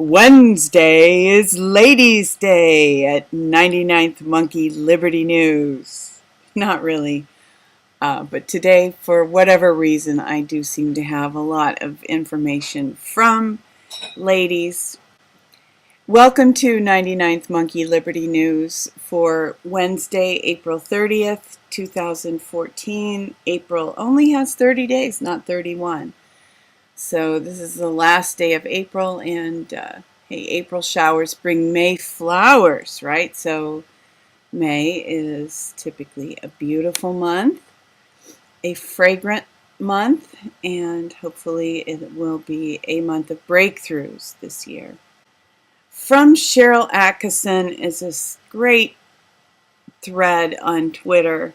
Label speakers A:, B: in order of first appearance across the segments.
A: Wednesday is Ladies' Day at 99th Monkey Liberty News. Not really, but today, for whatever reason, I do seem to have a lot of information from ladies. Welcome to 99th Monkey Liberty News for Wednesday, April 30th, 2014. April only has 30 days, not 31. So this is the last day of April, and hey, April showers bring May flowers, right? So May is typically a beautiful month, a fragrant month, and hopefully it will be a month of breakthroughs this year. From Sharyl Attkisson is this great thread on Twitter.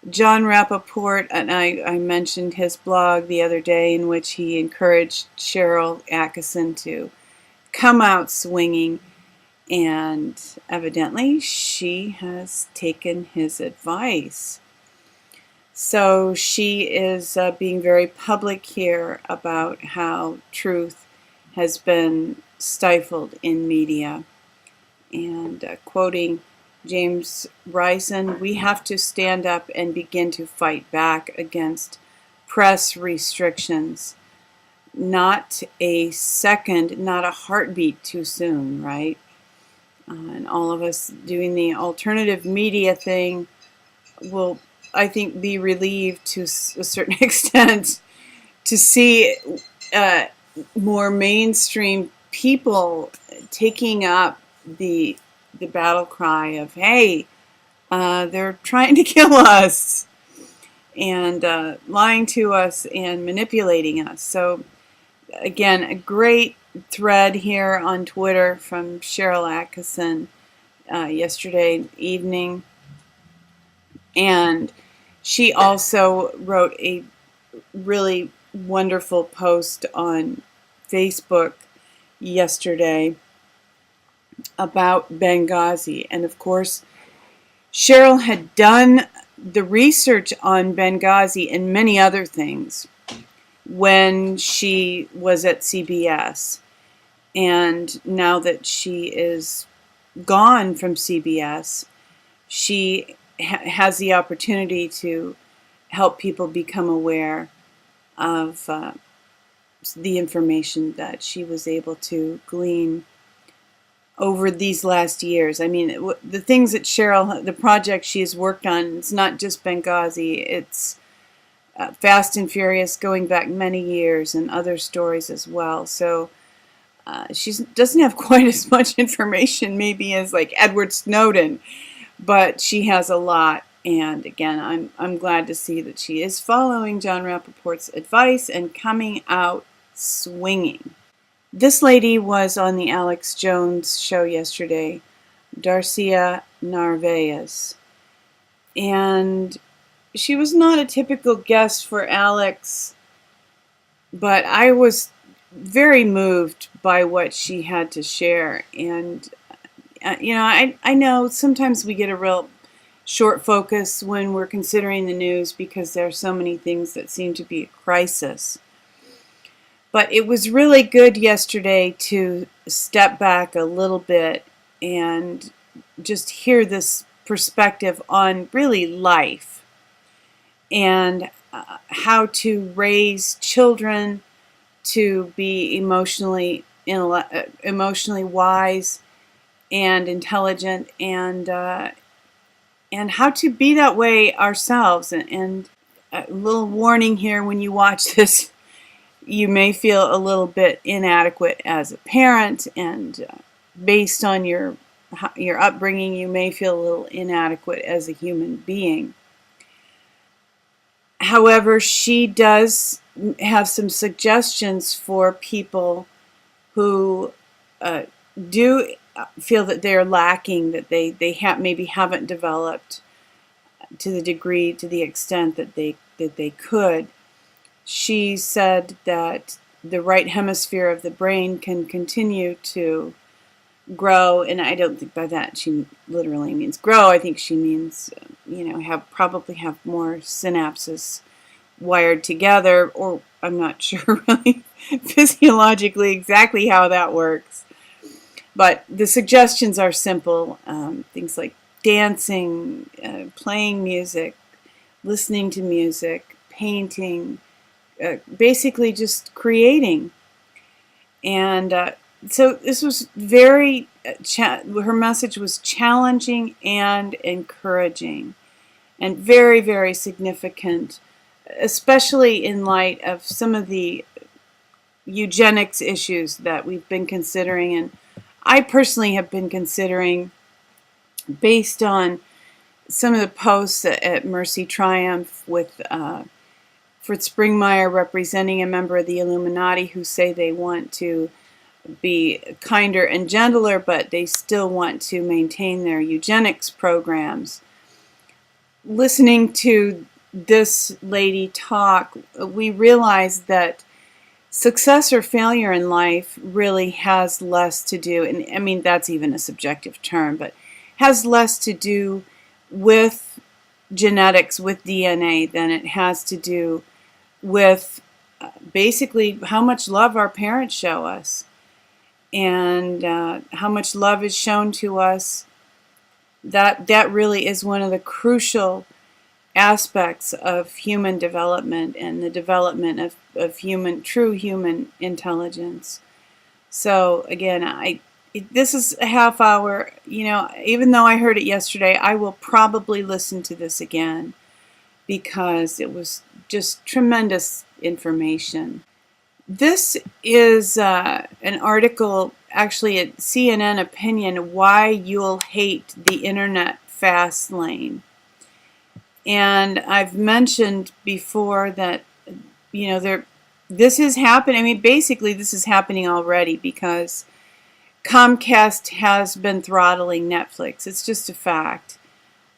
A: John Rappaport, and I mentioned his blog the other day in which he encouraged Sharyl Attkisson to come out swinging, and evidently she has taken his advice. So she is being very public here about how truth has been stifled in media, and quoting James Risen, "We have to stand up and begin to fight back against press restrictions. Not a second, not a heartbeat too soon," right? And all of us doing the alternative media thing will, I think, be relieved to a certain extent to see more mainstream people taking up the battle cry of, hey, they're trying to kill us, and lying to us and manipulating us. So again, a great thread here on Twitter from Sharyl Attkisson yesterday evening, and she also wrote a really wonderful post on Facebook yesterday about Benghazi. And of course, Sharyl had done the research on Benghazi and many other things when she was at CBS. And now that she is gone from CBS, she has the opportunity to help people become aware of the information that she was able to glean over these last years. I mean, the things that Sharyl, the project she has worked on, it's not just Benghazi, it's Fast and Furious going back many years and other stories as well. So she doesn't have quite as much information maybe as like Edward Snowden, but she has a lot. And again, I'm glad to see that she is following John Rappaport's advice and coming out swinging. This lady was on the Alex Jones show yesterday, Darcia Narvaiz, and she was not a typical guest for Alex, but I was very moved by what she had to share. And you know, I know sometimes we get a real short focus when we're considering the news because there are so many things that seem to be a crisis. But it was really good yesterday to step back a little bit and just hear this perspective on really life and how to raise children to be emotionally wise and intelligent, and how to be that way ourselves. And a little warning here: when you watch this, you may feel a little bit inadequate as a parent, and based on your upbringing, you may feel a little inadequate as a human being. However, she does have some suggestions for people who do feel that they're lacking, that they maybe haven't developed to the extent that they could. She said that the right hemisphere of the brain can continue to grow, and I don't think by that she literally means grow. I think she means, probably have more synapses wired together, or I'm not sure really physiologically exactly how that works. But the suggestions are simple. Things like dancing, playing music, listening to music, painting, basically just creating. And so this was very, her message was challenging and encouraging, and very, very significant, especially in light of some of the eugenics issues that we've been considering, and I personally have been considering, based on some of the posts at Mercy Triumph with Fritz Springmeier representing a member of the Illuminati who say they want to be kinder and gentler, but they still want to maintain their eugenics programs. Listening to this lady talk, we realize that success or failure in life really has less to do, and I mean that's even a subjective term, but has less to do with genetics, with DNA, than it has to do with basically how much love our parents show us, and how much love is shown to us. That really is one of the crucial aspects of human development and the development of true human intelligence. So again, this is a half hour. Even though I heard it yesterday, I will probably listen to this again because it was just tremendous information. This is an article, actually at CNN Opinion, Why You'll Hate the Internet Fast Lane. And I've mentioned before that, this is happening. I mean, basically this is happening already because Comcast has been throttling Netflix. It's just a fact.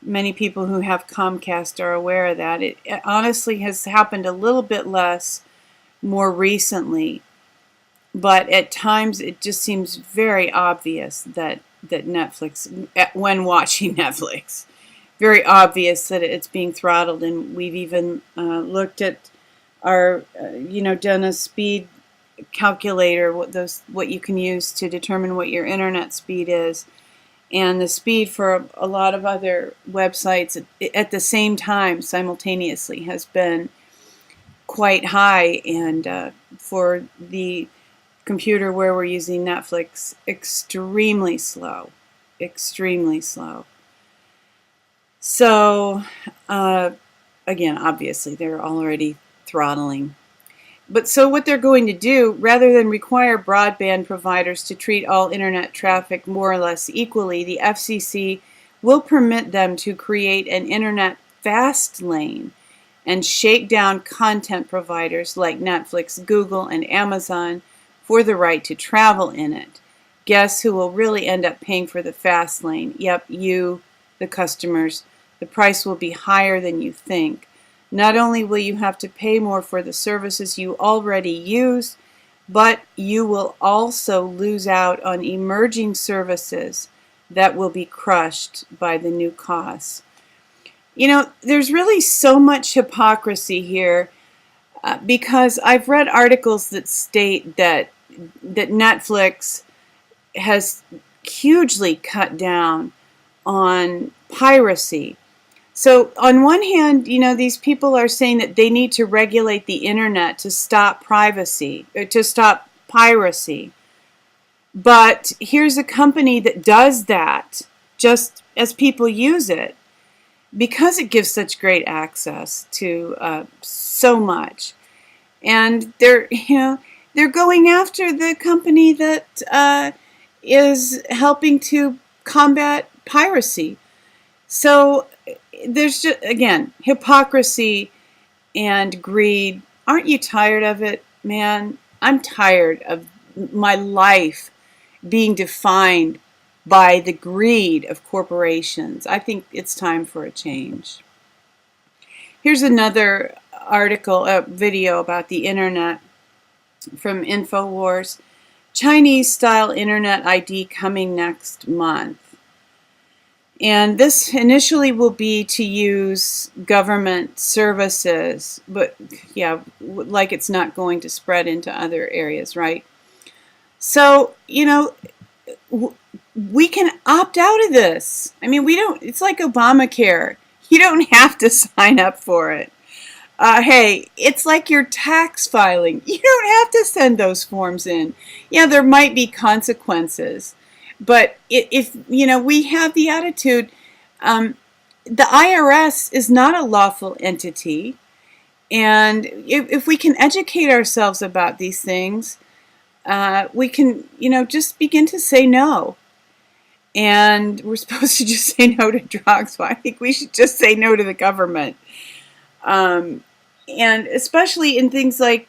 A: Many people who have Comcast are aware of that. It honestly has happened a little bit less more recently, but at times it just seems very obvious that Netflix, when watching Netflix, very obvious that it's being throttled. And we've even looked at our, done a speed calculator, what you can use to determine what your internet speed is, and the speed for a lot of other websites at the same time simultaneously has been quite high, and for the computer where we're using Netflix, extremely slow, extremely slow. So again, obviously they're already throttling. But so what they're going to do, rather than require broadband providers to treat all internet traffic more or less equally, the FCC will permit them to create an internet fast lane and shake down content providers like Netflix, Google, and Amazon for the right to travel in it. Guess who will really end up paying for the fast lane? Yep, you, the customers. The price will be higher than you think. Not only will you have to pay more for the services you already use, but you will also lose out on emerging services that will be crushed by the new costs. There's really so much hypocrisy here because I've read articles that state that Netflix has hugely cut down on piracy. So on one hand, these people are saying that they need to regulate the internet to stop piracy. But here's a company that does that just as people use it, because it gives such great access to so much. And they're going after the company that is helping to combat piracy. So there's just, again, hypocrisy and greed. Aren't you tired of it, man? I'm tired of my life being defined by the greed of corporations. I think it's time for a change. Here's another article, a video about the internet from InfoWars. Chinese-style internet ID coming next month. And this initially will be to use government services, but yeah, like it's not going to spread into other areas, right? So, we can opt out of this. I mean, it's like Obamacare. You don't have to sign up for it. Hey, it's like your tax filing. You don't have to send those forms in. Yeah, there might be consequences, but if we have the attitude, the IRS is not a lawful entity, and if we can educate ourselves about these things, we can, just begin to say no. And we're supposed to just say no to drugs. Well, I think we should just say no to the government. And especially in things like,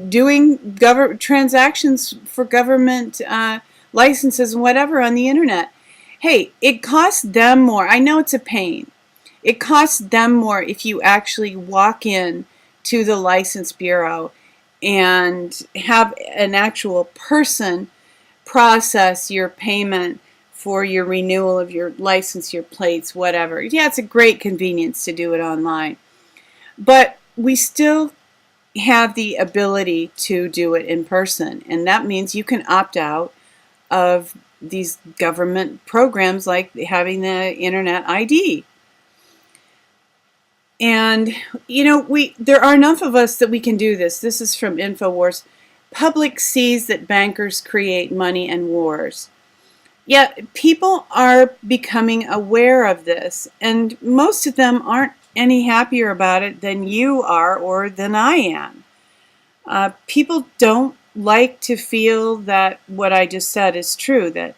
A: doing transactions for government licenses and whatever on the internet. Hey, it costs them more. I know it's a pain. It costs them more if you actually walk in to the license bureau and have an actual person process your payment for your renewal of your license, your plates, whatever. Yeah, it's a great convenience to do it online. But we still have the ability to do it in person, and that means you can opt out of these government programs like having the internet ID. And there are enough of us that we can do this. This is from InfoWars. Public sees that bankers create money and wars. Yet people are becoming aware of this, and most of them aren't any happier about it than you are or than I am. People don't like to feel that what I just said is true, that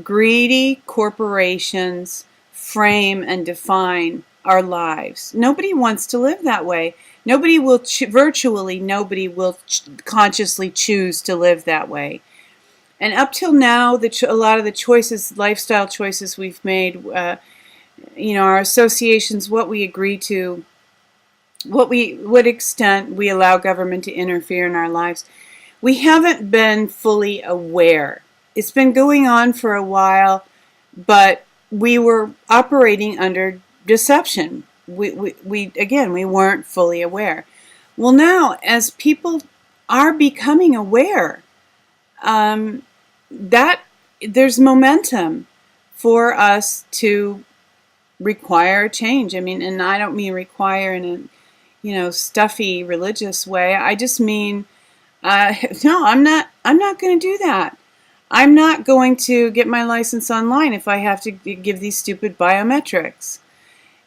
A: greedy corporations frame and define our lives. Nobody wants to live that way. Nobody will, virtually nobody will consciously choose to live that way. And up till now, a lot of the choices, lifestyle choices we've made, our associations, what we agree to, what extent we allow government to interfere in our lives, we haven't been fully aware. It's been going on for a while, but we were operating under deception. We weren't fully aware. Well, now, as people are becoming aware, that there's momentum for us to require change. I mean, and I don't mean require in a stuffy religious way. I just mean no, I'm not going to do that. I'm not going to get my license online if I have to give these stupid biometrics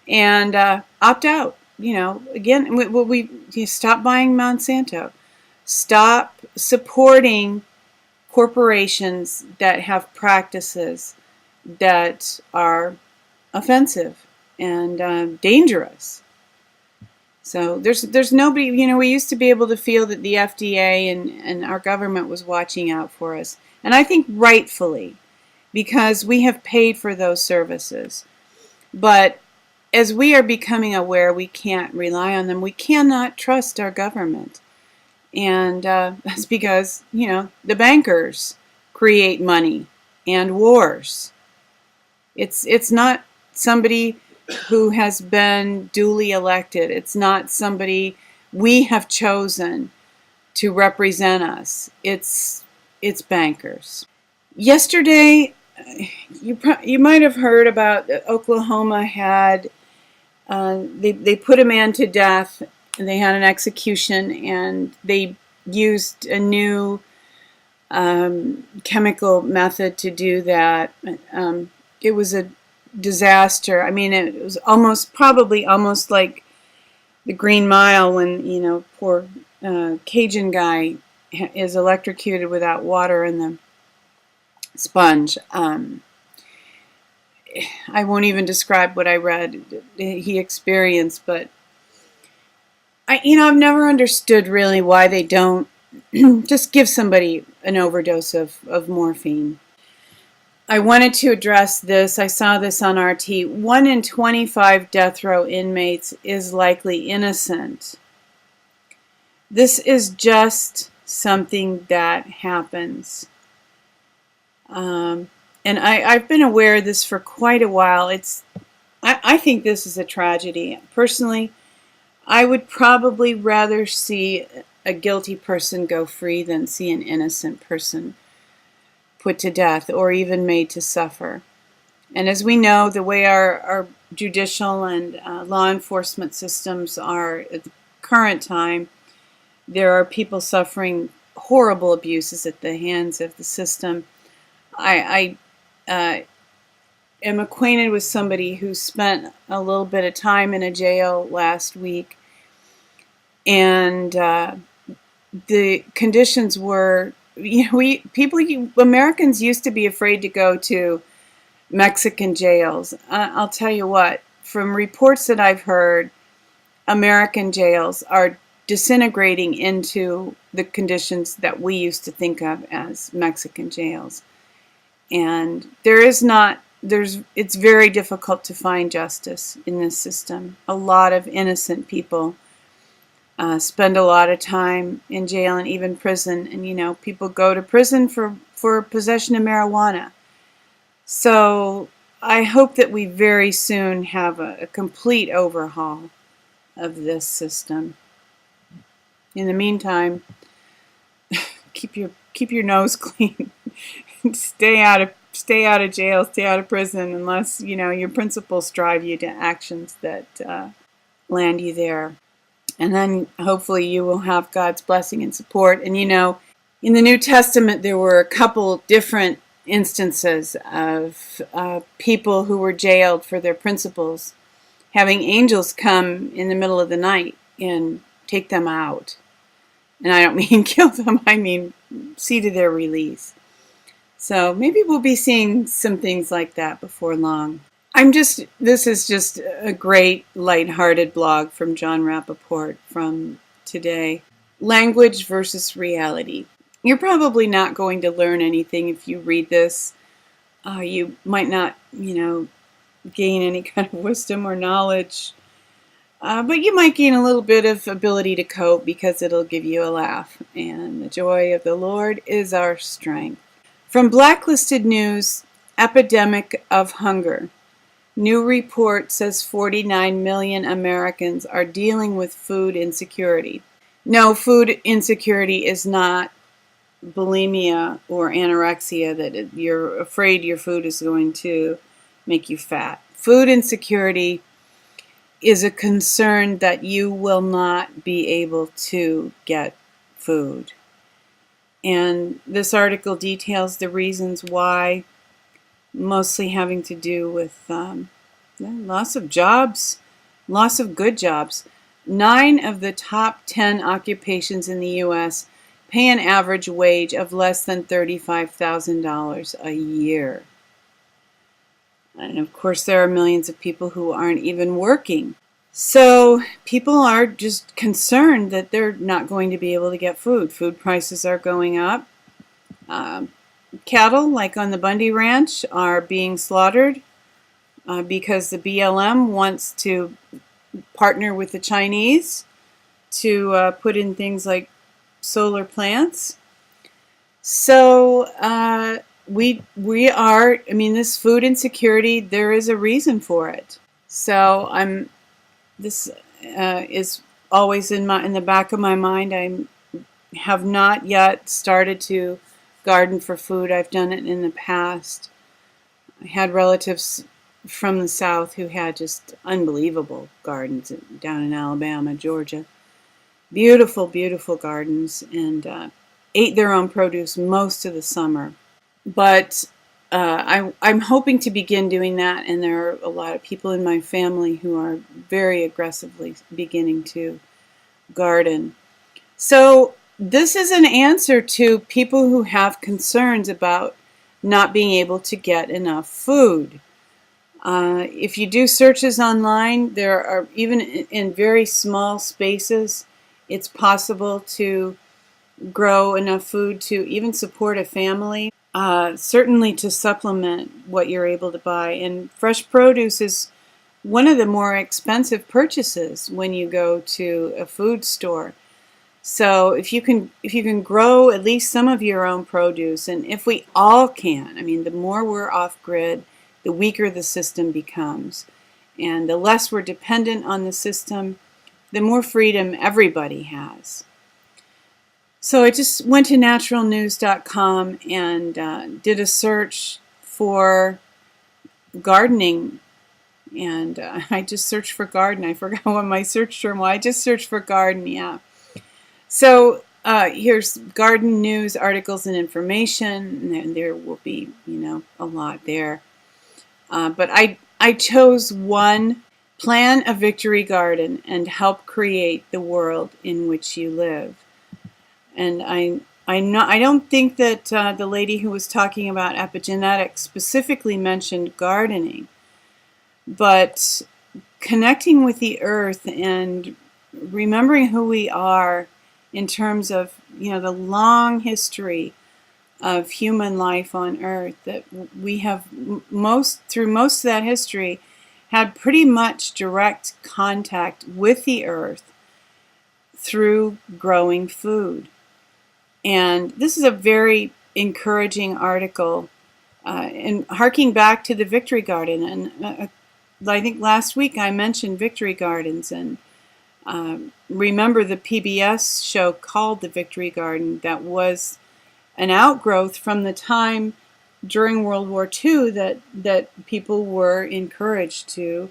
A: and opt out. Again, we stop buying Monsanto, stop supporting corporations that have practices that are offensive and dangerous. So there's nobody, we used to be able to feel that the FDA and our government was watching out for us. And I think rightfully, because we have paid for those services. But as we are becoming aware, we can't rely on them. We cannot trust our government. And that's because, the bankers create money and wars. It's not somebody who has been duly elected. It's not somebody we have chosen to represent us. It's bankers. Yesterday, you might have heard about Oklahoma had they put a man to death. They had an execution, and they used a new chemical method to do that. It was a disaster. I mean, it was probably almost like the Green Mile when, poor Cajun guy is electrocuted without water in the sponge. I won't even describe what I read he experienced, but I've never understood really why they don't just give somebody an overdose of morphine. I wanted to address this. I saw this on RT. 1 in 25 death row inmates is likely innocent. This is just something that happens. And And I've been aware of this for quite a while. I think this is a tragedy. Personally, I would probably rather see a guilty person go free than see an innocent person put to death or even made to suffer. And as we know, the way our judicial and law enforcement systems are at the current time, there are people suffering horrible abuses at the hands of the system. I am acquainted with somebody who spent a little bit of time in a jail last week, and the conditions were, Americans used to be afraid to go to Mexican jails. I'll tell you what, from reports that I've heard, American jails are disintegrating into the conditions that we used to think of as Mexican jails. And it's very difficult to find justice in this system. A lot of innocent people spend a lot of time in jail and even prison. And, people go to prison for possession of marijuana. So I hope that we very soon have a complete overhaul of this system. In the meantime, keep your nose clean. Stay out of jail, stay out of prison, unless your principles drive you to actions that land you there. And then hopefully you will have God's blessing and support. And in the New Testament there were a couple different instances of people who were jailed for their principles, having angels come in the middle of the night and take them out. And I don't mean kill them, I mean see to their release. So maybe we'll be seeing some things like that before long. This is just a great lighthearted blog from John Rappaport from today. Language versus reality. You're probably not going to learn anything if you read this. You might not, gain any kind of wisdom or knowledge. But you might gain a little bit of ability to cope because it'll give you a laugh. And the joy of the Lord is our strength. From Blacklisted News, Epidemic of Hunger. New report says 49 million Americans are dealing with food insecurity. No, food insecurity is not bulimia or anorexia, that you're afraid your food is going to make you fat. Food insecurity is a concern that you will not be able to get food. And this article details the reasons why, mostly having to do with loss of jobs, loss of good jobs. 9 of the top 10 occupations in the U.S. pay an average wage of less than $35,000 a year. And of course, there are millions of people who aren't even working. So people are just concerned that they're not going to be able to get food. Food prices are going up. Cattle, like on the Bundy Ranch, are being slaughtered because the BLM wants to partner with the Chinese to put in things like solar plants. So this food insecurity, there is a reason for it. So this is always in the back of my mind. I have not yet started to garden for food. I've done it in the past. I had relatives from the South who had just unbelievable gardens down in Alabama, Georgia. Beautiful, beautiful gardens, and ate their own produce most of the summer. But I'm hoping to begin doing that, and there are a lot of people in my family who are very aggressively beginning to garden. So this is an answer to people who have concerns about not being able to get enough food. If you do searches online, there are, even in very small spaces, it's possible to grow enough food to even support a family. Certainly to supplement what you're able to buy. And fresh produce is one of the more expensive purchases when you go to a food store. So if you can grow at least some of your own produce, and if we all can, I mean, the more we're off grid, the weaker the system becomes. And the less we're dependent on the system, the more freedom everybody has. So I just went to naturalnews.com and did a search for gardening. And I just searched for garden. I forgot what my search term was. I just searched for garden, yeah. So here's garden news, articles, and information. And there will be, a lot there. But I chose one: plan a victory garden and help create the world in which you live. And I don't think that the lady who was talking about epigenetics specifically mentioned gardening, but connecting with the earth and remembering who we are in terms of the long history of human life on earth, that we have through most of that history had pretty much direct contact with the earth through growing food. And this is a very encouraging article, and harking back to the Victory Garden. And I think last week I mentioned Victory Gardens, and remember the PBS show called The Victory Garden that was an outgrowth from the time during World War II that people were encouraged to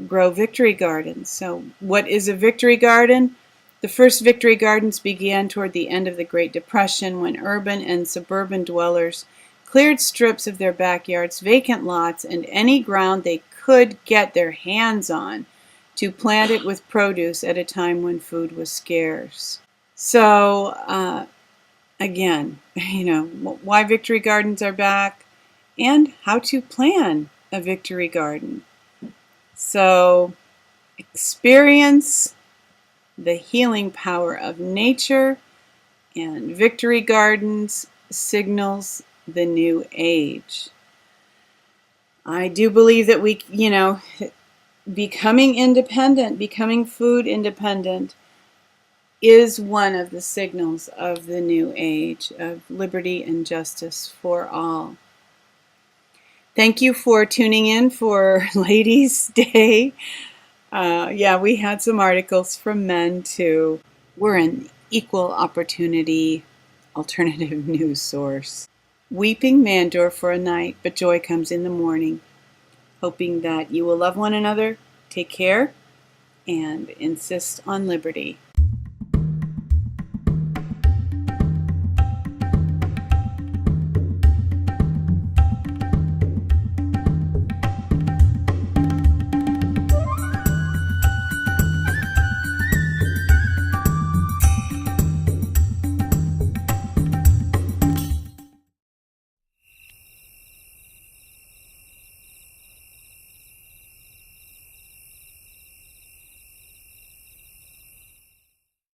A: grow victory gardens. So what is a victory garden? The first victory gardens began toward the end of the Great Depression, when urban and suburban dwellers cleared strips of their backyards, vacant lots, and any ground they could get their hands on to plant it with produce at a time when food was scarce. So again, why victory gardens are back and how to plan a victory garden. So experience the healing power of nature, and victory gardens signals the new age. I do believe that we, becoming independent, becoming food independent, is one of the signals of the new age of liberty and justice for all. Thank you for tuning in for Ladies' Day. We had some articles from men too. We're an equal opportunity alternative news source. Weeping may endure for a night, but joy comes in the morning. Hoping that you will love one another, take care, and insist on liberty.